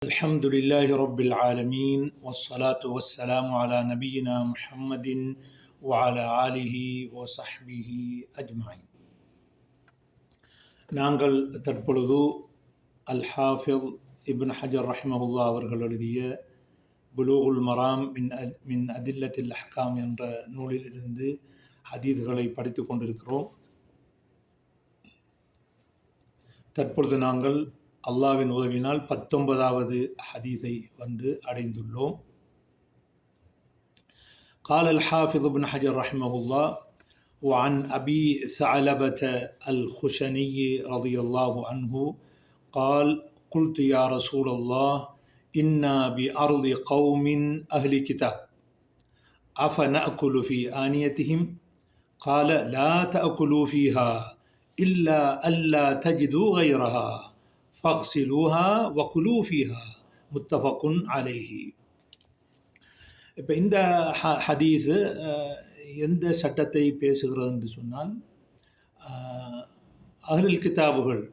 الحمد لله رب العالمين والصلاة والسلام على نبينا محمد وعلى آله وصحبه أجمعين. நாங்கள் தற்பொழுது அல்-ஹாஃபிஸ் இப்னு ஹஜர் ரஹ்மஹுல்லாஹ் அவர்கள் எழுதிய புலூகுல் மராம் மின் அதில்லத்தில் அஹ்காம் என்ற நூலிலிருந்து ஹதீதுகளை படித்து கொண்டிருக்கிறோம். தற்பொழுது நாங்கள் அல்லாஹ்வின் உதவினால் 19வது ஹதீஸை அடைந்துள்ளோம். قال الحافظ ابن حجر رحمه الله: وعن أبي ثعلبة الخشني رضي الله عنه قال: قلت يا رسول الله إنا بأرض قوم أهل كتاب أفنأكل في آنيتهم؟ قال: لا تأكلوا فيها إلا ألا تجدوا غيرها فاغسلوها وكلوا فيها متفق عليه. இப்போ இந்த ஹதீஸு எந்த சட்டத்தை பேசுகிறது என்று சொன்னால், அஹ்லுல் கிதாபுகள்,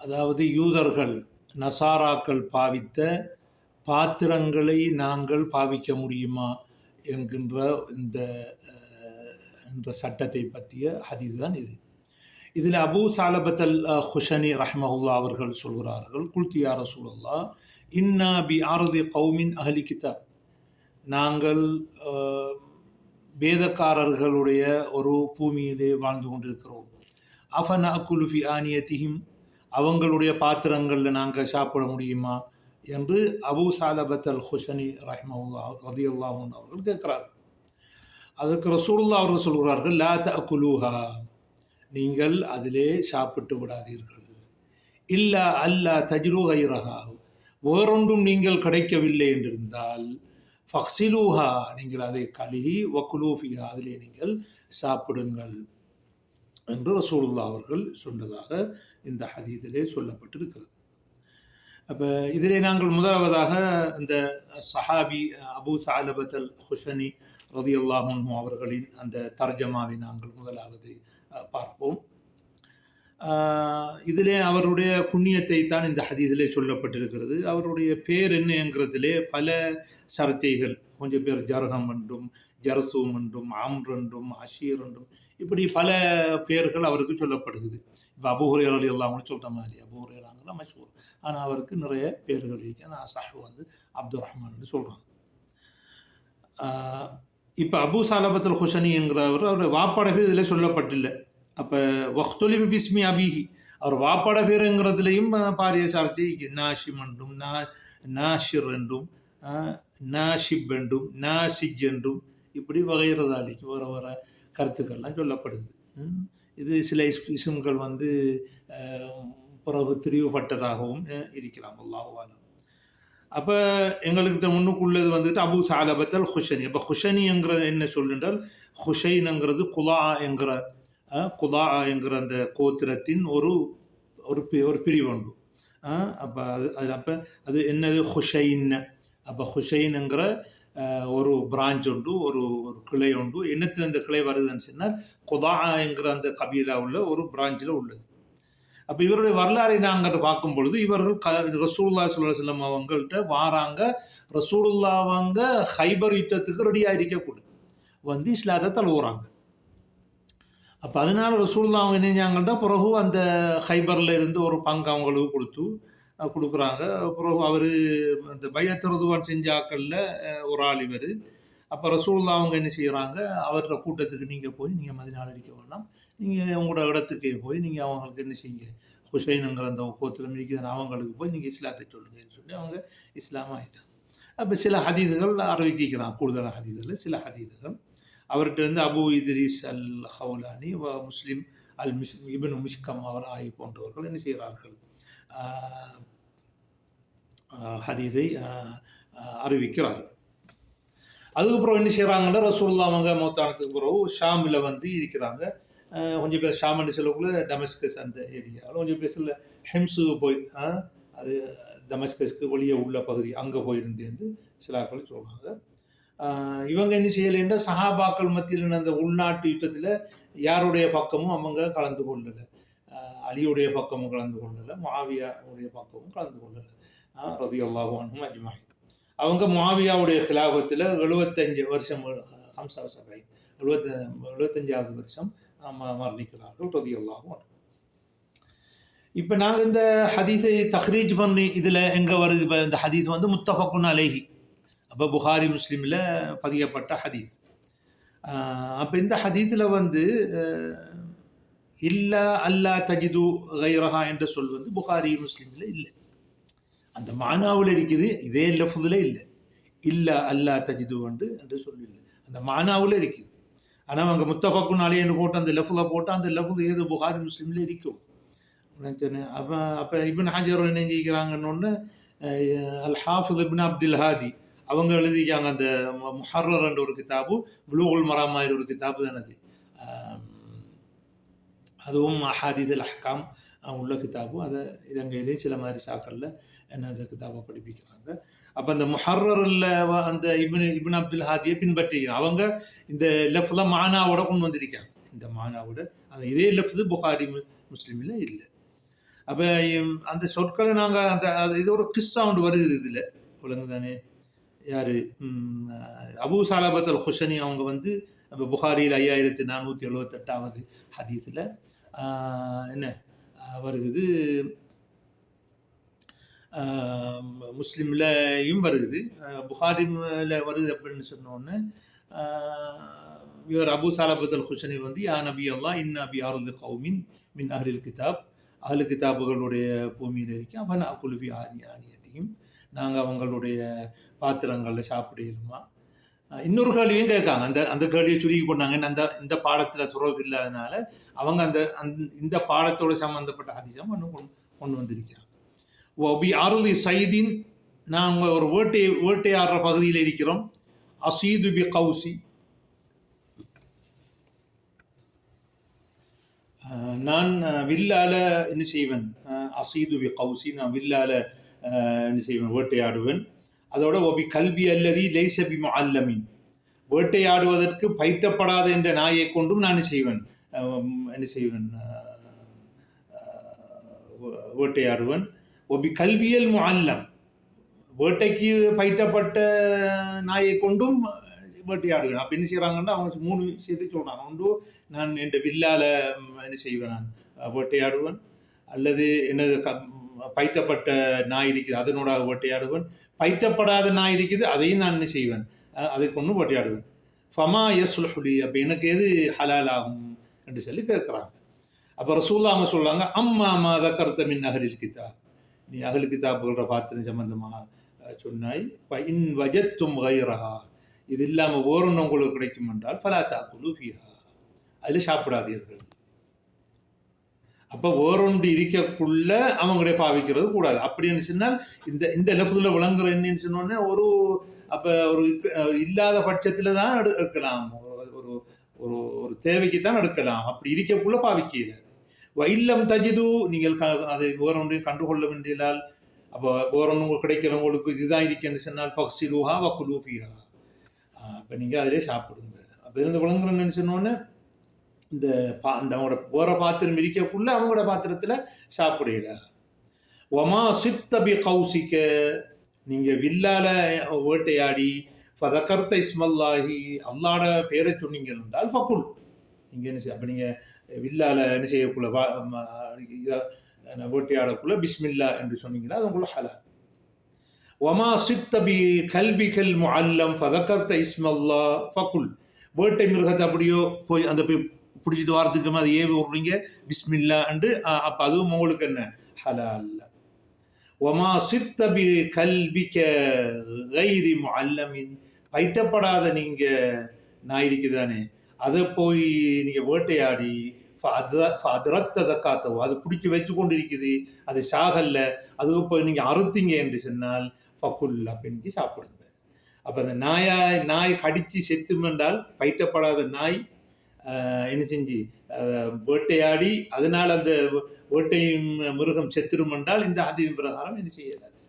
அதாவது யூதர்கள் நசாராக்கள் பாவித்த பாத்திரங்களை நாங்கள் பாவிக்க முடியுமா என்கின்ற இந்த சட்டத்தை பற்றிய ஹதீஸ் தான் இது. இதில் அபூ சாலபத் அல் ஹுஷனி ரஹ்மஹுல்லாஹ் அவர்கள் சொல்கிறார்கள்: குல்து யா ரசூலல்லாஹ் இன்னா பி அர்தி கௌமின் அஹ்லி கிதாப், நாங்கள் வேதக்காரர்களுடைய ஒரு பூமியிலே வாழ்ந்து கொண்டிருக்கிறோம். அஃபனஅகுலு ஃபி ஆனியத்திஹிம், அவங்களுடைய பாத்திரங்களில் நாங்கள் சாப்பிட முடியுமா என்று அபூ சாலபத் அல் ஹுஷனி ரஹ்மஹுல்லாஹ் ரலியல்லாஹு அன்ஹு அவர்கள் கேட்கிறார்கள். அதற்கு ரசூலுல்லாஹ் அவர்கள் சொல்கிறார்கள்: லா தஅகுலூஹா, நீங்கள் அதிலே சாப்பிட்டு விடாதீர்கள். இல்லா அல்லா தஜ்ரு கைரஹா, வேறொன்றும் நீங்கள் கிடைக்கவில்லை என்றிருந்தால் ஃபக்ஸிலூஹா, நீங்கள் அதை கழுகி வக்குலூஃபியா, அதிலே நீங்கள் சாப்பிடுங்கள் என்று ரசூலுல்லாஹ் அவர்கள் சொன்னதாக இந்த ஹதீஸிலே சொல்லப்பட்டிருக்கிறது. அப்போ இதிலே நாங்கள் முதலாவதாக இந்த சஹாபி அபூ சாலபத் அல் ஹுஷனி ரலியல்லாஹு அன்ஹு அவர்களின் அந்த தர்ஜமாவை நாங்கள் முதலாவது பார்ப்போம். இதிலே அவருடைய புண்ணியத்தை தான் இந்த ஹதீஸிலே சொல்லப்பட்டிருக்கிறது. அவருடைய பேர் என்னங்கிறதுலே பல சர்ச்சைகள், கொஞ்சம் பேர் ஜர்ஹம் என்றும் ஜர்சூம் என்றும் அம்ர் என்றும் அஷீர் என்றும் இப்படி பல பேர்கள் அவருக்கு சொல்லப்படுகிறது. இப்போ அபூ ஹுரைரா ரலியல்லாஹு அன்ஹு சொல்கிற மாதிரி அபூ ஹுரைராங்கிற மஷ்ஹூர், ஆனால் அவருக்கு நிறைய பேர்கள் இருக்கு. ஆனால் சஹு அப்துர் ரஹ்மான் சொல்கிறாங்க. இப்போ அபூ சாலபத் அல் ஹுஷனி என்கிறவர் அவருடைய வாப்பாட பேர் இதில் சொல்லப்பட்டில்லை. அப்போ வக்துலிஃபி பிஸ்மி அபிஹி, அவர் வாப்பாட பேருங்கிறதுலையும் பாரிய சர்ச்சை. நாஷிம் என்றும் நாஷிர் என்றும் நாஷிப் என்றும் நாசிஜ் என்றும் இப்படி வகைறதாலிக்கு வேறு வேறு கருத்துக்கள்லாம் சொல்லப்படுது. இது சில இஸ்ம்கள் பிறகு திரிவுபட்டதாகவும் இருக்கலாம், அல்லாஹு ஆலம். அப்போ எங்கள்கிட்ட முன்னுக்குள்ளது அபூ சாலபத் அல் ஹுஷனி. அப்போ ஹுஷனிங்கிறது என்ன சொல்லுன்றால், ஹுஷைனுங்கிறது குலா என்கிற அந்த கோத்திரத்தின் ஒரு பிரிவு உண்டு. அப்போ அது என்னது ஹுஷைன். அப்போ ஹுஷைனுங்கிற ஒரு பிரான்ச் உண்டு, ஒரு கிளை உண்டு. என்னத்தில் இந்த கிளை வருதுன்னு சொன்னால் குலா என்கிற அந்த கபீலா உள்ள ஒரு பிரான்ச்சில் உள்ளது. அப்போ இவருடைய வரலாறை நாங்கள் பார்க்கும் பொழுது, இவர்கள் ரசூலுல்லாஹி ஸல்லல்லாஹு அலைஹி வஸல்லம் அவங்கள்ட்ட வாராங்க. ரசூலுல்லாஹ் அவங்க ஹைபர் யுத்தத்துக்கு ரெடியாக இருக்கக்கூடாது இஸ்லாத்தை தழுவுறாங்க. அப்போ அதனால ரசூலுல்லாஹ் அவங்க என்னஞ்சாங்கள்ட்ட பிறகு அந்த ஹைபரில் இருந்து ஒரு பங்கு அவங்களுக்கு கொடுக்குறாங்க. பிறகு அவர் அந்த பைஅத் ரிதுவான் செஞ்ச ஆக்களில் ஒரு ஆள் இவர். அப்போ ரசூலுல்லாஹ் அவங்க என்ன செய்கிறாங்க, அவரோட கூட்டத்துக்கு நீங்கள் போய் நீங்கள் மதீனாவில் இருக்க வேண்டாம், நீங்கள் உங்களோட இடத்துக்கே போய் நீங்கள் அவங்களுக்கு என்ன செய்யுங்க, ஹுஷைனுங்கிற அந்த கோத்திரம் இருக்குது அவங்களுக்கு போய் நீங்கள் இஸ்லாத்தை சொல்லுங்கன்னு சொல்லி அவங்க இஸ்லாம் ஆகிட்டாங்க. அப்போ சில ஹதீதுகள் அறிவிக்கிறான், கூடுதலான ஹதீதுகள் சில ஹதீதுகள் அவர்கிட்ட அபூ இத்ரீஸ் அல் ஹவுலானி முஸ்லிம் இப்னு மிஷ்கம் அவர் ஆகி போன்றவர்கள் என்ன செய்கிறார்கள், ஹதீதை அறிவிக்கிறார்கள். அதுக்கப்புறம் என்ன செய்கிறாங்கன்னா, ரசூலுல்லாஹ் அவங்க மௌத்தானத்துக்கு பிறகு ஷாமில் இருக்கிறாங்க. கொஞ்சம் பேர் ஷாம்னு சொல்லக்குள்ள டமஸ்கஸ் அந்த ஏரியாவில், கொஞ்சம் பேர் சொல்ல ஹெம்ஸுக்கு போய் அது டமஸ்கஸ்க்கு வெளியே உள்ள பகுதி அங்கே போயிருந்தேன் சிலாக்கள் சொல்கிறாங்க. இவங்க என்ன செய்யலைன்னா, சஹாபாக்கள் மத்தியில் அந்த உள்நாட்டு யுத்தத்தில் யாருடைய பக்கமும் அவங்க கலந்து கொள்ளலை. அலியுடைய பக்கமும் கலந்து கொள்ளலை, முஆவியாவுடைய பக்கமும் கலந்து கொள்ளலை. ரலியல்லாஹு அன்ஹும் அஜ்மஈன். அவங்க முஆவியாவுடைய ஹிலாஃபத்தில் 75 வருஷம் 75வது வருஷம் மரணிக்கிறார்கள் ரலியல்லாஹு அன்ஹு. இப்போ நாங்கள் இந்த ஹதீஸை தஹ்ரீஜ் பண்ணி இதில் எங்கே வருது? இப்போ இந்த ஹதீஸ் வந்து முத்தஃபக்குன் அலைஹி, அப்போ புகாரி முஸ்லீமில் பதியப்பட்ட ஹதீஸ். அப்போ இந்த ஹதீஸில் வந்து இல்லா அல்லா தஜிது கைரஹா என்ற சொல் வந்து புகாரி முஸ்லீமில் இல்லை. அந்த மானாவில் இருக்குது, இதே லஃப்தில் இல்லை. இல்லா அல்லா தஜிது என்று சொல் இல்லை, அந்த மானாவில் இருக்குது. ஆனால் அவங்க முத்தஃபக்குன் அலைஹின்னு போட்டு அந்த லஃப்தில் போட்டு அந்த லஃப்து ஏது புகாரி முஸ்லீமில் இருக்கும். அப்போ இப்னு ஹஜர் என்ன செஞ்சுக்கிறாங்கன்னு அல் ஹாஃபிஸ் இப்னு அப்துல் ஹாதி அவங்க எழுதிக்காங்க அந்த முஹர்ரர் என்ற ஒரு கிதாபு, புலூகுல் மராம் மாதிரி ஒரு கிதாபு தான் அது. அதுவும் அஹாதீஸ் அல் அஹ்காம் உள்ள கிதாபு. அதை இலங்கையிலே சில மாதிரி சாக்களில் என்ன அந்த கிதாபை படிப்பிக்கிறாங்க. அப்போ அந்த முஹர்ரரில் அந்த இப்னு அப்துல் ஹாதியை பின்பற்றிக்கிறாங்க. அவங்க இந்த லஃப்ல மானாவோட கொண்டு வந்திருக்காங்க. இந்த மானாவோட அந்த இதே லஃப்து புகாரி முஸ்லீமில் இல்லை. அப்போ அந்த சொற்களை நாங்கள் அந்த இது ஒரு கிஸ்ஸா ஒன்று வருது இதில் ஒழுங்கு தானே. யார் அபூ சாலபத் அல் ஹுஷனி அவங்க வந்து நம்ம புகாரியில் 5478வது ஹதீஸில் என்ன வருகுது, முஸ்லீம்லையும் வருகுது, புகாரியில் வருது அப்படின்னு சொன்னோன்னு இவர் அபூ சாலபத் அல் ஹுஷனி வந்து யா நபி அல்லாஹ் இன்னா பி அர்தி கௌமின் மின் அஹ்லில் கிதாப், அஹ்லு கிதாபுகளுடைய பூமியில் இருக்கேன். அவன் அக்குலுஃபி ஆனியத்தையும் நாங்கள் அவங்களுடைய பாத்திரங்களில் சாப்பிடலுமா. இன்னொரு கேள்வியும் கேட்காங்க. அந்த கேள்வியை சுருக்கி கொண்டாங்க. இந்த பாடத்தில் துறவு இல்லாதனால அவங்க இந்த பாடத்தோடு சம்மந்தப்பட்ட ஹதீஸும் கொண்டு வந்திருக்கிறாங்க. ஒபி அருளி சைதின், நாங்கள் ஒரு வேட்டையாடுற பகுதியில் இருக்கிறோம். அசீது பி கௌசி, நான் வில்லால என்ன செய்வேன், அசீது பி கௌசி, நான் வில்லால என்ன செய்வேன், வேட்டையாடுவேன். அதோட ஒபி கல்வி அல்லது லைசபி முஅல்லமின், வேட்டையாடுவதற்கு பயிற்றப்படாத என்ற நாயை கொண்டும் நான் என்ன செய்வேன் வேட்டையாடுவேன். ஒபி கல்வியல் முஅல்லம், வேட்டைக்கு பயிற்றப்பட்ட நாயை கொண்டும் வேட்டையாடுவேன். அப்போ என்ன செய்கிறாங்கன்னா அவங்க 3 விஷயத்தை சொல்கிறாங்க. ஒன்று, நான் என் வில்லால என்ன செய்வேன், நான் வேட்டையாடுவேன். அல்லது என்னது பயிற்றப்பட்ட நாய் இருக்குது அதனோட வேட்டையாடுவேன். பயிற்றப்படாத நாய் இருக்குது அதையும் நான் என்ன செய்வேன், அதை கொண்டு வேட்டையாடுவேன். ஃபமா யஸ்லுஹுலி, அப்போ எனக்கு எது ஹலால் ஆகும் என்று சொல்லி கேட்குறாங்க. அப்போ ரசூலுல்லாஹ் அவங்க சொல்கிறாங்க, அம்மா மா தக்கர்த மின் அஹ்லில் கிதாப், நீ அஹ்லு கிதாபுகளோட பாத்திரம் சம்பந்தமாக சொன்னாய். இன் வஜத்தும் கைரஹா, இது இல்லாமல் ஓரொன்று உங்களுக்கு கிடைக்கும் என்றால் ஃபலா தஅகுலு ஃபீஹா, அதில் சாப்பிடாதீர்கள். அப்போ ஓரொன்று இருக்கக்குள்ள அவங்களுடைய பாவிக்கிறது கூடாது. அப்படின்னு சொன்னால் இந்த லெஃப்டில் விளங்குற என்னன்னு சொன்னோடனே ஒரு அப்போ ஒரு இல்லாத பட்சத்தில் தான் எடுக்கலாம், ஒரு ஒரு ஒரு தேவைக்கு தான் எடுக்கலாம். அப்படி இருக்கக்குள்ள பாவிக்கிறது. இல்லம் தஜிது, நீங்கள் அதை ஓரொன்றையும் கண்டுகொள்ள வேண்டியதால், அப்போ ஓரொன்று கிடைக்கிறவங்களுக்கு இதுதான் இருக்குன்னு சொன்னால் பக்சிலுஹா வக்குலு ஃபீஹா, அப்போ நீங்கள் அதிலே சாப்பிடுங்க. அப்போ இருந்து விளங்குறேன்னு சொன்னோன்னே இந்த அவங்களோட போகிற பாத்திரம் இருக்கக்குள்ள அவங்களோட பாத்திரத்தில் சாப்பிடல. ஒமா சித்தபி கௌசிக்க, நீங்கள் வில்லால வேட்டையாடி ஃபதகர்த இஸ்மல்லாஹி, அல்லாட பேரை சொன்னீங்க என்றால் ஃபக்குல், நீங்கள் என்ன செய்ய, அப்போ நீங்கள் வில்லால என்ன செய்யக்குள்ள வேட்டையாடக்குள்ள பிஸ்மில்லா என்று சொன்னீங்கன்னா அது உங்களுக்குள்ள ஹலால். ஒமா சித்தபி கல்பிகல் முஅல்லம் ஃபதகர்த இஸ்மல்லா ஃபக்குல், வேட்டை மிருகத்தை அப்படியோ போய் அந்த போய் பிடிச்சிட்டு வாரத்துக்கு அதை ஏவி விடுறீங்க பிஸ்மில்லா என்று, அப்போ அதுவும் உங்களுக்கு என்ன ஹலால். ஒமா சித்தபி கல்பிக கைரி முஅல்லமின், பயிற்றப்படாத நீங்கள் நாய் இருக்குதானே அதை போய் நீங்கள் வேட்டையாடி அதிரக்த தக்காத்தவோ, அது பிடிச்சி வச்சு கொண்டு இருக்குது, அது சாகல்ல, அதுக்கு போய் நீங்கள் அறுத்தீங்க என்று சொன்னால் ஃபக்குல், அப்போ சாப்பிடுங்க. அப்போ அந்த நாய் கடித்து செத்துமென்றால் பயிற்றப்படாத நாய் என்ன செஞ்சு வேட்டையாடி அதனால் அந்த வேட்டையும் மிருகம் செத்துரும் என்றால் இந்த ஹதீஸ் பிரகாரம் என்ன செய்யலாது,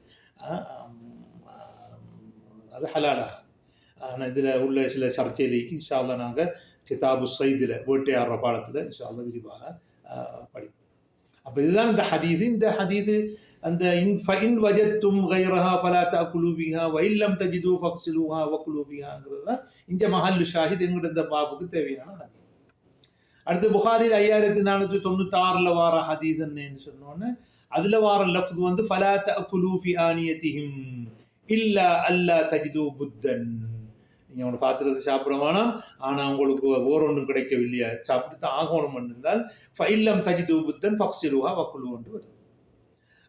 அது ஹலாலா. ஆனால் இதில் உள்ள சில சர்ச்சைகளுக்கு இன்ஷா அல்லாஹ் நாங்கள் கிதாபு சைதில் வேட்டையாடுற பாடத்தில் இன்ஷா அல்லாஹ் விரிவாக படிப்போம். அப்போ இதுதான் இந்த ஹதீது. இந்த ஹதீது அந்த இன் வஜத்தும் கைரஹா ஃபலா தஅகுலு பிஹா வ இல்லம் தஜிது ஃபக்ஸிலுஹா வகுலு பிஹாங்கிறது தான் இந்த மஹல்லு ஷாஹித் என்கிற இந்த பாபுக்கு தேவையான ஹதீஸ். அடுத்து புகாரில் 5496 வார ஹதீஸ் என்னன்னு சொன்னோன்னு அதுல வார லஃப்து வந்து ஃபலா தஅகுலு ஃபி ஆனியதிஹிம் இல்லா அல்லா தஜிது புத்தன். நீங்கள் அவனை பாத்திரத்தை சாப்பிட வேணாம், ஆனால் உங்களுக்கு ஓரொன்றும் கிடைக்கவில்லையா, சாப்பிட்டு ஆகணும் இருந்தால் ஃபைல்லம் தஜிது புத்தன் ஃபக்ஸிலுஹா வகுலு என்று வருது.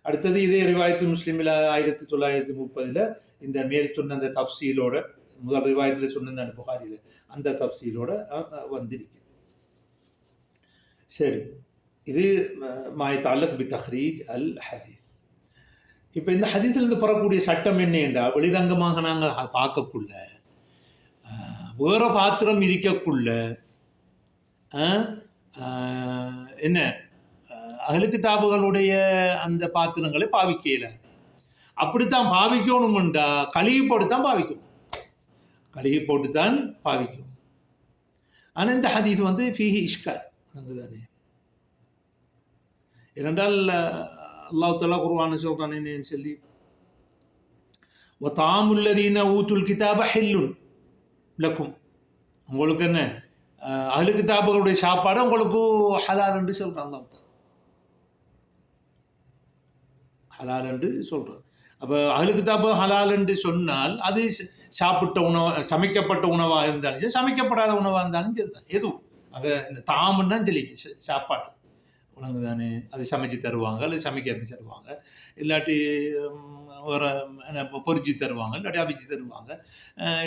அடுத்தது இதே ரிவாயத்து முஸ்லிமில் 1930 இந்த மேல் சொன்ன அந்த தஃப்சீலோட, முதல் ரிவாயத்தில் சொன்ன அந்த புகாரியில் அந்த தஃப்சீலோட வந்திருக்கு. சரி, இது மாயத்தாலக் பி தஹ்ரீஜ் அல் ஹதீஸ். இப்போ இந்த ஹதீஸிலிருந்து பெறக்கூடிய சட்டம் என்ன என்றால், வெளிரங்கமாக நாங்கள் பார்க்கக்குள்ள வேற பாத்திரம் இருக்கக்குள்ள என்ன அஹ்லு கிதாபுகளுடைய அந்த பாத்திரங்களை பாவிக்கல. அப்படித்தான் பாவிக்கணும்டா கழுகி போட்டுத்தான் பாவிக்கும், கழுகி போட்டுத்தான் பாவிக்கும். ஆனால் இந்த ஹதீஸ் வந்து ஃபீஹி இஷ்கால் தானே. இரண்டால் அல்லாஹ் தஆலா குர்ஆன் சொல்றான் என்னன்னு சொல்லி, வ தாமுல்லதீன ஊத்துல் கிதாப ஹில்லுன் லக்கும், உங்களுக்கு என்ன அஹ்லு கிதாபுகளுடைய சாப்பாடு உங்களுக்கு ஹலால் என்று சொல்றான். அல்லாஹ் ஹலால் என்று சொல்றான். அப்போ அஹ்லு கிதாபு ஹலால் என்று சொன்னால் அது சாப்பிட்ட உணவு, சமைக்கப்பட்ட உணவாக இருந்தாலும் சரி, சமைக்கப்படாத உணவாக இருந்தாலும் சரி தான். எதுவும் அங்கே இந்த தாமுன்னா சொல்லிக்கு சாப்பாடு உணவு தானே, அது சமைச்சு தருவாங்க, இல்லை சமைக்க தருவாங்க, இல்லாட்டி ஒரு பொரிச்சு தருவாங்க, இல்லாட்டி அவிச்சு தருவாங்க,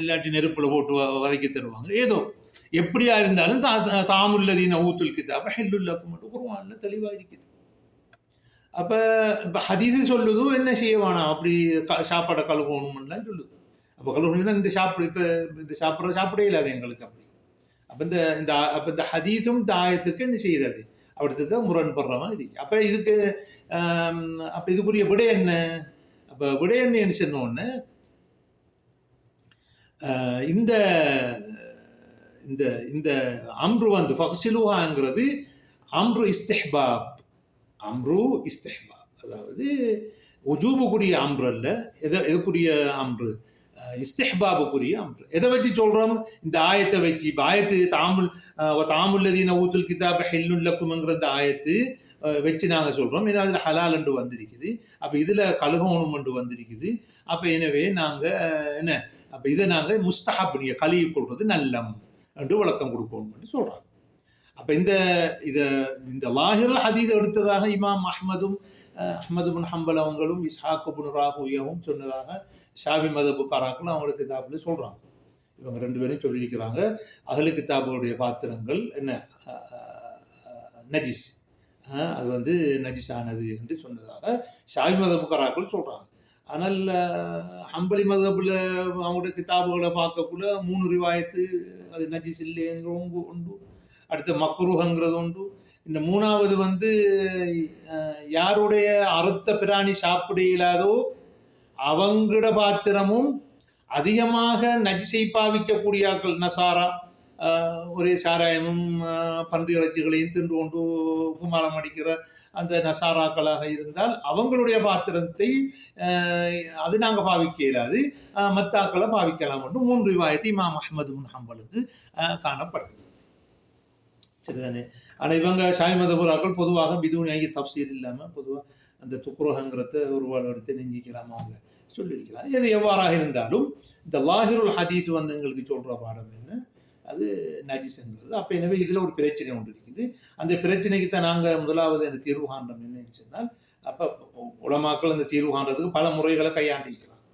இல்லாட்டி நெருப்பில் போட்டு வதக்கி தருவாங்க. ஏதோ எப்படியா இருந்தாலும் தாமுல்லதீன ஊத்துல் கிதாப ஹில்லுல்லக்கும் மட்டும் குர்ஆன்ல தெளிவாக இருக்குது. அப்போ இப்போ ஹதீஸு சொல்லுது என்ன செய்ய வேணாம், அப்படி சாப்பாடை கழுகணும்லாம் சொல்லுது. அப்போ கழுகணும்னா இந்த சாப்பிட, இப்போ இந்த சாப்பிடவே இல்லாது எங்களுக்கு அப்படி. அப்போ இந்த அப்போ இந்த ஹதீஸும் இந்த ஆயத்துக்கு என்ன செய்யுது, அப்படித்துக்கு முரண்படுற மாதிரி இருக்கு. அப்போ இதுக்கு அப்போ இதுக்குரிய விடை என்ன? அப்போ விடை என்னன்னு சொன்னோன்னு இந்த இந்த இந்த அம்ரு வந்து ஃபக்ஸிலுஹாங்கிறது அம்ரு இஸ்திஹ்பாப், அம்ரு இஸ்திஹ்பாப், அதாவது உஜூபுக்குரிய அம்ரு அல்ல, எதுக்குரிய அம்ரு, இஸ்திஹ்பாபுக்குரிய அம்ரு. எதை வச்சு சொல்கிறோம்? இந்த ஆயத்தை வச்சு. இப்போ ஆயத்து தாமுல்லதீன ஊத்துல் கிதாப ஹில்லுன் லக்கும்ங்கிற இந்த ஆயத்து வச்சு நாங்கள் சொல்கிறோம். ஏன்னா அதில் ஹலால் என்று வந்திருக்குது. அப்போ இதில் கழுகோணும் என்று வந்திருக்குது. அப்போ எனவே நாங்கள் என்ன, அப்போ இதை நாங்கள் முஸ்தஹப், நீங்கள் கழுகி கொள்வது நல்லம் என்று விளக்கம் கொடுக்கணும்னு சொல்கிறாங்க. அப்போ இந்த லாஹிருல் ஹதீஸ் எடுத்ததாக இமாம் அஹ்மது பின் ஹம்பல் அவங்களும் இஸ்ஹாக் பின் ராஹுயவும் சொன்னதாக ஷாஃபி மதபுக்காராக்களும் அவங்களுக்கு கிதாபில் சொல்கிறாங்க. இவங்க ரெண்டு பேரும் சொல்லியிருக்கிறாங்க, அஹ்லு கிதாபுடைய பாத்திரங்கள் என்ன நஜிஸ், அது வந்து நஜிஸானது என்று சொன்னதாக ஷாஃபி மதபுக்காராக்கள் சொல்கிறாங்க. ஆனால் ஹம்பலி மதபில் அவங்களுடைய கிதாபுகளை பார்க்கக்குள்ள 3 ரிவாயத்து அது நஜிஸ் இல்லைங்கிறவங்க உண்டு, அடுத்த மக்ரூஹங்கிறது உண்டு. இந்த 3வது வந்து யாருடைய அறுத்த பிராணி சாப்பிட இயலாதோ அவங்களோட பாத்திரமும் அதிகமாக நஜிசை பாவிக்கக்கூடிய நசாரா, ஒரே சாராயமும் பன்றி இறைச்சிகளையும் தின்று கொண்டு குமாரம் அடிக்கிற அந்த நசாராக்களாக இருந்தால் அவங்களுடைய பாத்திரத்தை அது நாங்கள் பாவிக்க இயலாது, மத்தாக்களை பாவிக்கலாம் என்று 3 ரிவாயத்து இமாம் அஹ்மது பின் ஹம்பலுக்கு காணப்படுது. சரிதானே. ஆனால் இவங்க ஷாஃபி மதபுராக்கள் பொதுவாக பிதுனியாகி தஃப்சீர் இல்லாமல் பொதுவாக அந்த துக்ருஹங்கிறத ஒரு வாழ எடுத்து நெஞ்சிக்கிறாம அவங்க சொல்லியிருக்கிறாங்க. எது எவ்வாறாக இருந்தாலும் இந்த லாஹிருல் ஹதீஸ் வந்து எங்களுக்கு சொல்கிற பாடம் என்ன, அது நஜிஸ்ங்கிறது. அப்போ எனவே இதில் ஒரு பிரச்சனை ஒன்று இருக்குது. அந்த பிரச்சனைக்கு தான் நாங்கள் முதலாவது அந்த தீர்வு காண்றோம் என்னன்னு சொன்னால், அப்போ உலமாக்கள் அந்த தீர்வு காண்றதுக்கு பல முறைகளை கையாண்டிருக்கிறாங்க.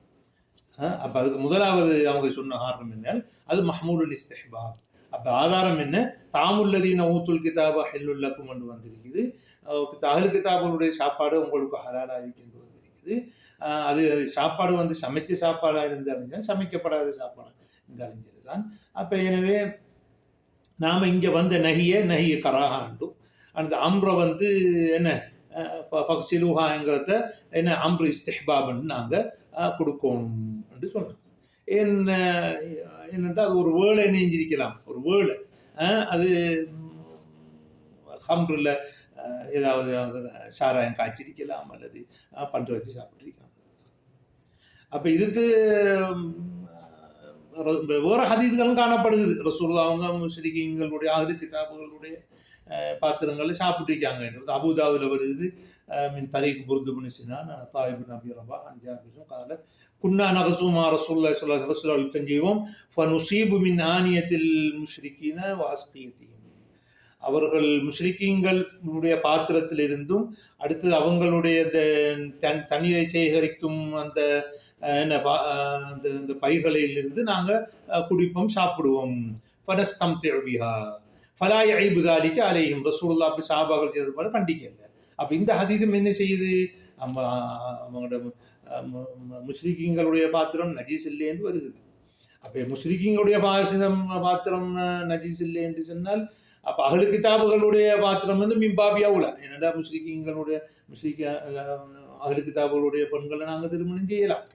அப்போ அதுக்கு முதலாவது அவங்க சொன்ன காரணம் என்னன்னா அது மஹ்மூலுல் இஸ்திஹ்பாப். அப்போ ஆதாரம் என்ன, தாமுல்லதீன ஊத்துல் கிதாப ஹில்லுல் லக்கும் என்று வந்திருக்குது. அஹ்லு கிதாபுடைய சாப்பாடு உங்களுக்கு ஹலாலாக என்று வந்திருக்குது. அது சாப்பாடு வந்து சமைச்ச சாப்பாடாக இருந்தாலும் சமைக்கப்படாத சாப்பாடாக இருந்தாலும் சரிதான். அப்போ எனவே நாம் இங்கே வந்த நஹிய கராகாண்டும் அந்த அம்ரை வந்து என்ன ஃபக்ஸிலுஹாங்கிறத என்ன அம்ரு இஸ்திஹ்பாப்னு நாங்கள் கொடுக்கணும் என்று சொன்னோம். என்னென்றால் அது ஒரு வேளை நெஞ்சிருக்கலாம், ஒரு வேளை அது ஹம்ரில் ஏதாவது சாராயம் காய்ச்சிருக்கலாம் அல்லது பண்டு வச்சு சாப்பிட்ருக்கலாம். அப்போ இதுக்கு வேறு ஹதீஸ்களும் காணப்படுது. ரசூலுல்லாஹ் அவங்க முஸ்லிம்களுடைய அஹ்லு கிதாபுகளுடைய பாத்திரங்களில் சாப்பிட்டுருக்காங்க. அபூதாவில் வருது மின் தரீக் புர்து பின் சினான் அத்தா இப்னு அபி ரபாஹ் அன் ஜாபிர் قال كنا نغزو مع رسول الله صلى الله عليه وسلم யுத்தம் செய்வோம் فنصيب من آنية المشركين وأسقيتهم. அவர்கள் முஷ்ரிக்கீங்களுடைய பாத்திரத்திலிருந்தும் அடுத்தது அவங்களுடைய தண்ணீரை சேகரிக்கும் அந்த அந்த பைகளிலிருந்து நாங்கள் குடிப்போம், சாப்பிடுவோம். ஃபனஸ்தம் தேவிஹா ஃபலாய் ஐபுதாலிக்கு அலையும். ரசூலுல்லாஹ் அப்படி சாபாக்கள் செய்தது போல கண்டிக்கல. அப்போ இந்த ஹதீஸும் என்ன செய்யுது, அவங்களோட முஸ்லிம்களுடைய பாத்திரம் நஜீஸ் இல்லை என்று வருது. அப்போ முஸ்லிம்களுடைய பாத்திரம் நஜீஸ் இல்லை என்று சொன்னால் அப்போ அஹ்லு கிதாபுகளுடைய பாத்திரம் வந்து மிம்பாபியாவுல. என்னடா முஸ்லிம்களுடைய அஹ்லு கிதாபுகளுடைய பெண்களை நாங்கள் திருமணம் செய்யலாம்,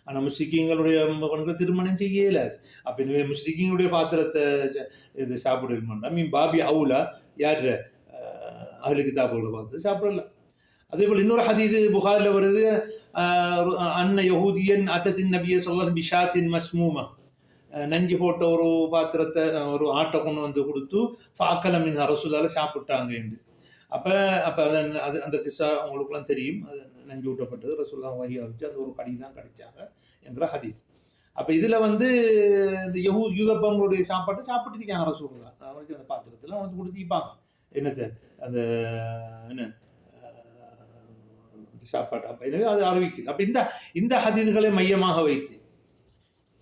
ஆனால் முஸ்லிம்களுடைய பெண்கள் திருமணம் செய்ய இயலாது. அப்போ எனவே முஸ்லிம்களுடைய பாத்திரத்தை இது சாப்பிடணும்னா மிம்பாபி அவுலா யார் அஹ்லு கிதாபுகளோட பாத்திரத்தை சாப்பிடலாம். அதே போல் இன்னொரு ஹதீஸ் புகாரில் வருது, அன்ன யஹூதியன் அத்தத்தின் நபிய சொல்லன் பிஷாத்தின் மஸ்மூமா, நஞ்சு போட்ட ஒரு பாத்திரத்தை ஒரு ஆட்டை கொண்டு வந்து கொடுத்து ஃபாக்கலமின் ரசூலால் சாப்பிட்டாங்க என்று. அப்போ அது அந்த கிஸ்ஸா உங்களுக்குலாம் தெரியும். அது நஞ்சு ஊட்டப்பட்டது, ரசூலா வகையாக வச்சு அது ஒரு கடி தான் கிடைச்சாங்க என்ற ஹதீஸ். அப்போ இதில் வந்து இந்த யூதப்பங்களுடைய சாப்பாட்டை சாப்பிட்டு இருக்காங்க ரசூலா. அவங்களுக்கு அந்த பாத்திரத்தில் அவனுக்கு கொடுத்துப்பாங்க என்னத்தை அந்த என்ன சாப்பாடு. அப்போ எனவே அது அறிவிக்குது. அப்போ இந்த ஹதீஸ்களை மையமாக வைத்து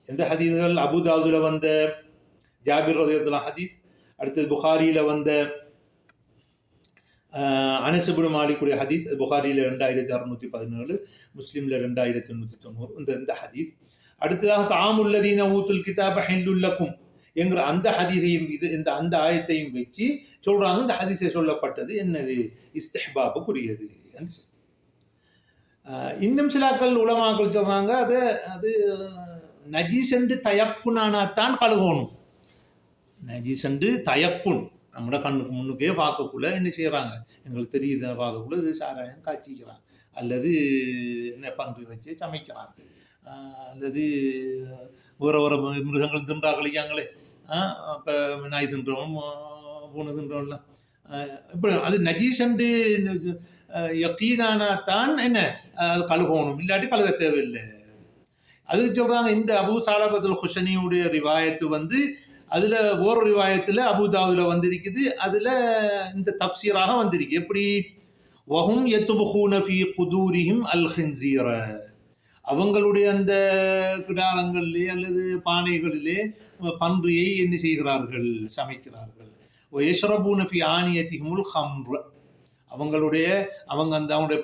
எந்த ஹதீஸ்கள் அபுதாவுல வந்த ஜாபிர் ரலியல்லாஹு ஹதீஸ், அடுத்தது புகாரியில் வந்த அனஸ் இப்னு மாலிக்குடைய ஹதீஸ், புகாரியில் 2617, முஸ்லீமில் 2890 இந்த ஹதீஸ். அடுத்ததாக தாமுல்லதீன ஊத்துல் கிதாப ஹில்லுல் லக்கும் என்கிற அந்த ஹதீஸையும் இந்த அந்த ஆயத்தையும் வச்சு சொல்றாங்க. இந்த ஹதீஸை சொல்லப்பட்டது என்னது, இஸ்திஹ்பாபுக்குரியது. இன்னும் சிலாக்கள் உலமாக்கள் சொல்றாங்க அது நஜீசண்டு தயப்புனானாத்தான் கழுகணும். நஜீசண்டு தயப்புன் நம்மளோட கண்ணுக்கு முன்னுக்கே பார்க்கக்குள்ள என்ன செய்கிறாங்க, எங்களுக்கு தெரியுது பார்க்கக்குள்ள இது சாராயம் காய்ச்சிக்கிறாங்க, அல்லது என்ன பன்றி வச்சு சமைக்கிறாங்க, அல்லது வேறு வேறு மிருகங்கள் தின்றா கழிக்காங்களே. இப்போ நாய் தின்றோம், பூனை தின்றோம்லாம். இப்படி அது நஜீசண்டு யக்கீனானாத்தான் என்ன அது கழுகணும், இல்லாட்டி கழுக தேவையில்லை. அதுக்கு சொல்கிறாங்க இந்த அபூ சாலபத்துல் ஹுஷனியுடைய ரிவாயத்து வந்து அதில் ஓர் ரிவாயத்தில் அபூதாவில் வந்திருக்குது. அதில் இந்த தப்சீராக வந்திருக்கு. எப்படி, வஹும் யத்துபுஹூன ஃபீ குதூரிஹிம் அல் ஹின்ஸீர, அவங்களுடைய அந்த கிடாரங்களிலே அல்லது பானைகளிலே பன்றியை என்ன செய்கிறார்கள், சமைக்கிறார்கள். யஷ்ரபூன ஃபீ ஆனியத்திஹிமுல் ஹம்ர், அவங்களுடைய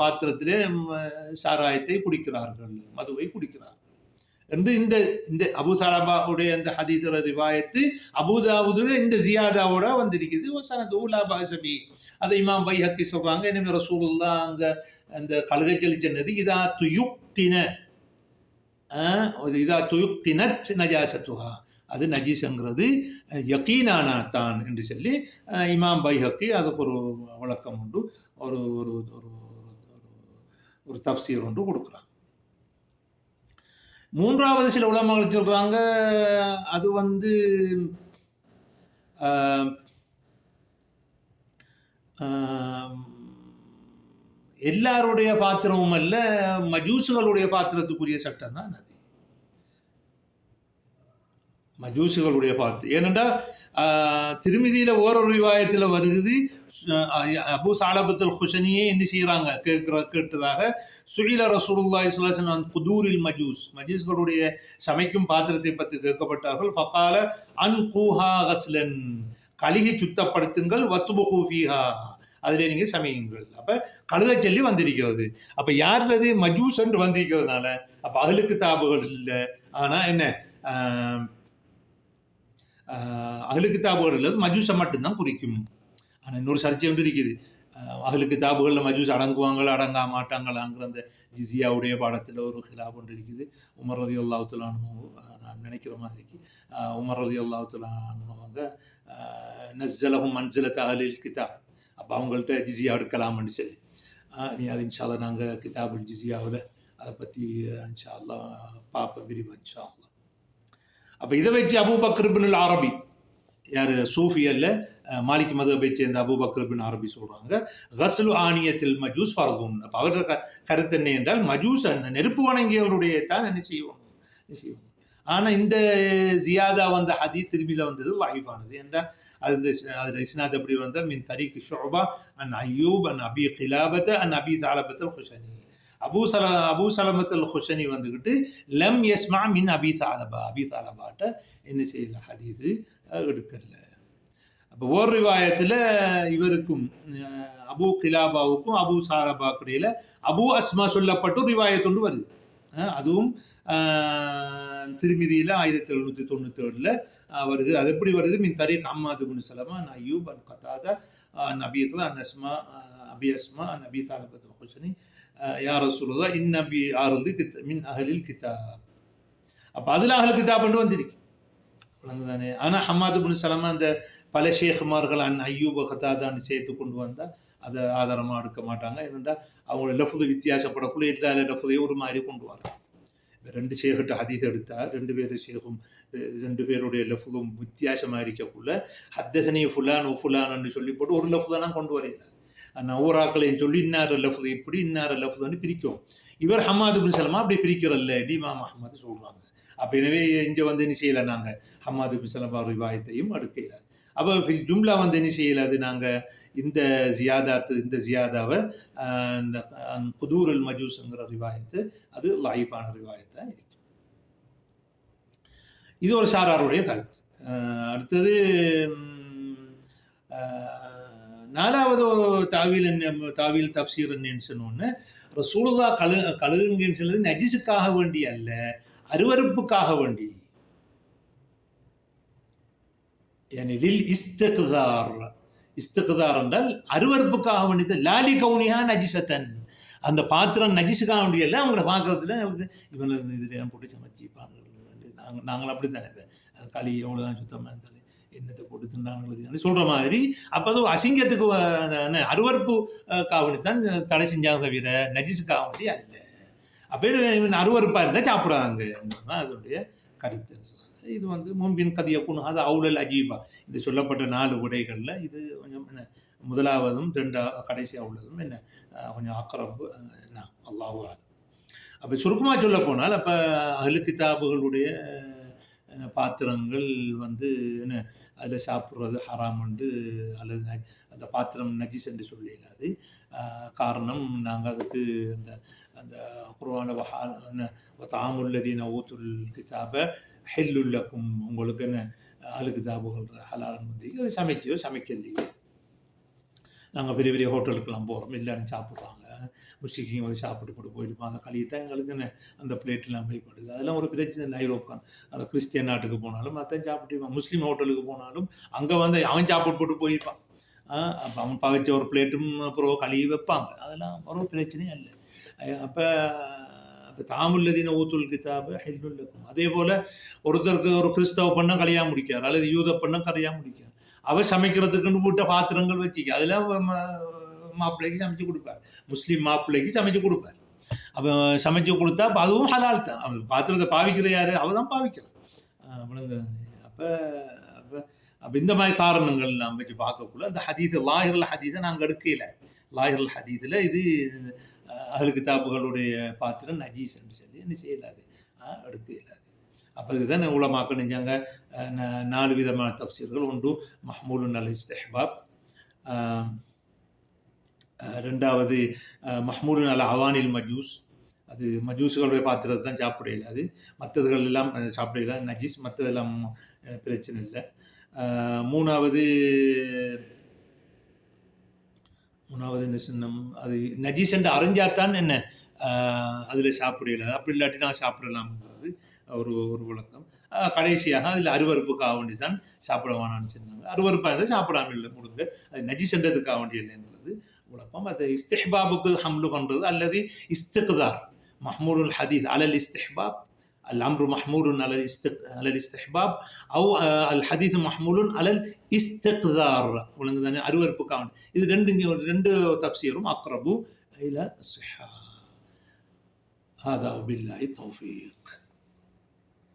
பாத்திரத்திலே சாராயத்தை குடிக்கிறார்கள், மதுவை குடிக்கிறார்கள் என்று இந்த அபூ சாலபாவுடைய அந்த ஹதீஸ் ரிவாயத்து அபூதாவுதுல இந்த ஜியாதாவோட வந்திருக்குது. அதை இமாம் பைஹக்கி சொல்றாங்க. எனவே ரசூலுல்லாஹ் அங்க அந்த கழுகைச்சல் சொன்னது இதா துயுக்தினத் நஜாசத்துஹா, அது நஜீஸ்ங்கிறது யகீனானாத்தான் என்று சொல்லி இமாம் பைஹக்கி அதுக்கு ஒரு விளக்கம் உண்டு, ஒரு ஒரு ஒரு தஃப்சீர் ஒன்று கொடுக்குறாங்க. மூன்றாவது சில உலமாக்கள் சொல்கிறாங்க அது வந்து எல்லாருடைய பாத்திரமும் அல்ல, மஜூசுகளுடைய பாத்திரத்துக்குரிய சட்டம் தான் அது, மஜூசுகளுடைய பாத்திரம். ஏனென்றால் திருமிதியில் ஓரொரு ரிவாயத்தில் வருகிறது, அபூ சாலபத்துல் ஹுஷனியே என்ன செய்கிறாங்க கேட்டதாக சுயில ரசூலுல்லாஹி ஸல்லல்லாஹு அலைஹி வஸல்லம் குதூரில் மஜூஸ்களுடைய சமைக்கும் பாத்திரத்தை பற்றி கேட்கப்பட்டார்கள். ஃபகால அன் கூஹா கஸ்லன், கழுகி சுத்தப்படுத்துங்கள், வத்துபுஹு ஃபீஹா, அதிலே நீங்கள் சமையுங்கள். அப்போ கழுக சொல்லி வந்திருக்கிறது. அப்போ யாருறது மஜூஸ் என்று வந்திருக்கிறதுனால அப்போ அஹ்லு கிதாபுகள் இல்லை. ஆனால் என்ன அஹ்லு கிதாபுகள் இல்லது மஜூஸை மட்டும்தான் குறிக்கும். ஆனால் இன்னொரு சர்ச்சை ஒன்று இருக்குது, அஹ்லு கிதாபுகளில் மஜூஸ் அடங்குவாங்களா அடங்கா மாட்டாங்களாங்கிற அந்த ஜிஸியாவுடைய பாடத்தில் ஒரு ஹிலாப் ஒன்று இருக்குது. உமர் ரலியல்லாஹு தஆலா அன்ஹு, நான் நினைக்கிற மாதிரி உமர் ரலியல்லாஹு தஆலா அன்ஹு அவங்க நஸ்ஸலஹும் மன்ஸிலத அஹ்லில் கிதாப், அப்போ அவங்கள்ட்ட ஜிஸியா எடுக்கலாம்னு சொல்லி நீ அது இன்ஷா அல்லாஹ் நாங்கள் கிதாபுல் ஜிஸியாவில் அதை பற்றி இன்ஷா அல்லாஹ் பார்ப்போம் விரிவாக இன்ஷா அல்லாஹ். அப்போ இதை வச்சு அபூபக்கர் இப்னுல் அரபி யார் சூஃபியல்ல மாலிக் மதுஹபை சேர்ந்த அபூபக்கர் இப்னு அரபி சொல்கிறாங்க கஸ்லு ஆனியத்தில் மஜூஸ் ஃபர்துன். அப்போ அவரோட கருத்து என்ன என்றால் மஜூஸ் நெருப்பு வணங்கியவருடைய தான் என்ன செய்வோம். ஆனால் இந்த ஜியாதா வந்த ஹதீஸ் திரும்பியில் வந்தது லைஃபானது என்றால் அது இஸ்னாத் எப்படி வந்தால் மின் தரீக் ஷுபா அன் அய்யூப் அன் அபி கிலாபத் அன் அபி தாலபத்தல் ஹுசனி. அபூ சலமத்தல் ஹுசனி வந்துக்கிட்டு லம் யஸ்மா மின் அபி தாலபாட்ட என்ன செய்யல ஹதீஸு எடுக்கல. அப்போ ஓர் ரிவாயத்தில் இவருக்கும் அபூ கிலாபாவுக்கும் அபூ சாலபாக்கு இடையில் அபூ அஸ்மா சொல்லப்பட்டு ரிவாயத்தொண்டு வருது. அதுவும் திருமிதியில் 1797 வருது. அது எப்படி வருது மின் தரீக் அம்மாது பின் சலமா அன் அய்யூப் அன் கதாதா அன் அபீக்லா அன் அஸ்மா அபி அஸ்மா அன் அபி தாலபத்துல் ஹுசனி யா ரசூலுல்லாஹ் இன் நபி ஆரது மின் அஹலில் கிதாப். அப்போ அதில் அஹல் கிதாப்னு வந்துருக்கு தானே. ஆனால் ஹம்மாது பின் சலமா அந்த பல ஷேഖ்மார்கள் அன் அய்யூப் கதாதான்னு சேர்த்து கொண்டு வந்தால் அதை ஆதாரமாக எடுக்க மாட்டாங்க. என்னென்னா அவங்களோட லஃபுது வித்தியாசப்படக்குள்ள எல்லா லஃபுதையும் ஒரு மாதிரி கொண்டு வராங்க. ரெண்டு ஷேகிட்ட ஹதீஸ் எடுத்தால் ரெண்டு பேருடைய லஃபுதும் வித்தியாசமாக இருக்கக்குள்ள ஹத்தசனி ஃபுலான்னு சொல்லி போட்டு ஒரு லஃபுதை நான் கொண்டு வரையில. நான் ஓராக்களையும் சொல்லி இன்னார லஃபுது இப்படி இன்னார லஃபுதுன்னு பிரிக்கும். இவர் ஹம்மாது பின் சலமா அப்படி பிரிக்கிறல்ல இமாம் அஹ்மது சொல்கிறாங்க. அப்போ எனவே இங்கே வந்து என்ன செய்யலை நாங்கள் ஹம்மாது பின் சலமா ரிவாயத்தையும் எடுக்கல. அப்போ ஜும்லா வந்து என்ன செய்யலாது நாங்கள் இந்த ஜியாதாவை இந்த குதூருல் மஜூஸ்ங்கிற ரிவாயத்து அது லைஃபான ரிவாயத்தான் இருக்கு. இது ஒரு சாராருடைய கருத்து. அடுத்தது நாலாவது தாவீல் தப்சீர் என்னன்னு சொன்னோன்னு ரசூலுல்லாஹ் கழுகுங்கன்னு சொன்னது நஜிஸுக்காக வேண்டி அல்ல, அருவருப்புக்காக வேண்டி. இஸ்திக்தார் என்றால் அருவருப்புக்காக வேண்டியது. லாலி கவுனியா நஜிசத்தன், அந்த பாத்திரம் நஜிஸுக்காக வேண்டியல்ல. அவங்கள பார்க்கறதுல இவங்க இதில் போட்டு சமைச்சிப்பாங்க. நாங்களும் அப்படி தானே களி எவ்வளோதான் சுத்தமாக இருந்தாலும் என்னத்தை போட்டு தின்னாங்களுக்கு சொல்கிற மாதிரி. அப்போ அது அசிங்கத்துக்கு அருவறுப்புக்காக வேண்டித்தான் தடை செஞ்சாங்க தவிர நஜிஸுக்காக வேண்டி அல்ல. அப்போ இவன் அருவறுப்பாக இருந்தால் சாப்பிடாங்க தான் அதனுடைய கருத்து. இது வந்து முன்பின் கதிய குணு அது அவுலல் அஜீபா. இது சொல்லப்பட்ட 4 விடைகளில் இது கொஞ்சம் என்ன முதலாவதும் கடைசியாக உள்ளதும் என்ன கொஞ்சம் அக்கரம்பு என்ன அல்லாஹு ஆலம். அப்போ சுருக்கமாக சொல்ல போனால் அப்போ அஹ்லு கிதாபுகளுடைய பாத்திரங்கள் வந்து என்ன அதில் சாப்பிட்றது ஹராம் உண்டு அல்லது அந்த பாத்திரம் நஜிஸ் என்று சொல்லிடாது. காரணம் நாங்கள் அதுக்கு அந்த குர்ஆன தாமுல்லதீன ஊத்துல் கிதாப ஹில்லுல்லக்கும், உங்களுக்கு என்ன அஹ்லு கிதாபுகள் ஹலாலன் வந்து அது சமைக்கலையோ. நாங்கள் பெரிய பெரிய ஹோட்டலுக்கெல்லாம் போகிறோம், எல்லாரும் சாப்பிட்றாங்க, முஸ்லிம் வந்து சாப்பிட்டு போயிருப்பாங்க. களியத்தான் எங்களுக்கு என்ன அந்த பிளேட்லாம் போய்ப்படுது. அதெல்லாம் ஒரு பிரச்சனை இல்லை. ஐரோப்பா அந்த கிறிஸ்டியன் நாட்டுக்கு போனாலும் மற்ற சாப்பிட்டுப்பான். முஸ்லீம் ஹோட்டலுக்கு போனாலும் அங்கே வந்து அவன் சாப்பிட்டு போயிருப்பான். அப்போ அவன் பவைச்ச ஒரு பிளேட்டும் அப்புறம் களி வைப்பாங்க. அதெல்லாம் ஒரு பிரச்சனையும் இல்லை. அப்போ தாமுல்லதீன ஊத்துல் கிதாப ஹில்லுல்லக்கும். அதே போல் ஒருத்தருக்கு ஒரு கிறிஸ்தவ பண்ண கல்யாணம் முடிக்கார் அல்லது யூத பண்ண கல்யாணம் முடிக்கார். அவர் சமைக்கிறதுக்குன்னு வீட்ட பாத்திரங்கள் வச்சுக்க அதெல்லாம் மாப்பிள்ளைக்கு சமைச்சு கொடுப்பார். முஸ்லீம் மாப்பிள்ளைக்கு சமைச்சு கொடுப்பார். அப்போ சமைச்சு கொடுத்தா அதுவும் ஹலால் தான். அவன் பாத்திரத்தை பாவிக்கிற யார் அவள் தான் பாவிக்கிறான். அப்போ அப்போ இந்த மாதிரி காரணங்கள் நாம் வச்சு பார்க்கக்குள்ள அந்த ஹதீஸ் லாஹிரல் ஹதீஸை நாங்கள் எடுக்கல. லாஹிரல் ஹதீஸில் இது அஹ்லு கிதாபுகளுடைய பாத்திரம் நஜீஸ் என்று சொல்லி என்ன செய்யலாது எடுக்க இயலாது. அப்போ இதுதான் உலமாக்கள் நெஞ்சாங்க 4 விதமான தப்சீர்கள். ஒன்று மஹ்மூலுன் அல் இஸ்திஹ்பாப், ரெண்டாவது மஹ்மூலுன் அல் அவானில் மஜூஸ், அது மஜூஸுகளுடைய பாத்திரத்தை தான் சாப்பிட இயலாது, மற்றதுகள் எல்லாம் சாப்பிட இயலாது நஜீஸ், மற்றதெல்லாம் பிரச்சனை இல்லை. மூணாவது என்ன சொன்னோம், அது நஜீஸ் என்று அறிஞ்சாத்தான் என்ன அதில் சாப்பிட இயலாது, அப்படி இல்லாட்டி நான் சாப்பிடலாம்ங்கிறது ஒரு விளக்கம். கடைசியாக அதில் அருவறுப்புக்காக வேண்டி தான் சாப்பிட வேணான்னு சொன்னாங்க. அருவறுப்பாக இருந்தால் சாப்பிடாமல் இல்லை முடுங்க, அது நஜீஸ்ன்றதுக்காக வேண்டிய இல்லைங்கிறது விளக்கம். அது இஸ்திஹ்பாபுக்கு ஹம்லு பண்ணுறது அல்லது இஸ்திக்தார் மஹ்மூலுல் ஹதீஸ் அலல் இஸ்திஹ்பாப் الأمر محمول على الاستحباب أو الحديث محمول على الاستقذار. அருவருப்புக்காக இது ரெண்டு தஃப்சீரும் அக்ரபு إلى الصحة. هذا وبالله التوفيق.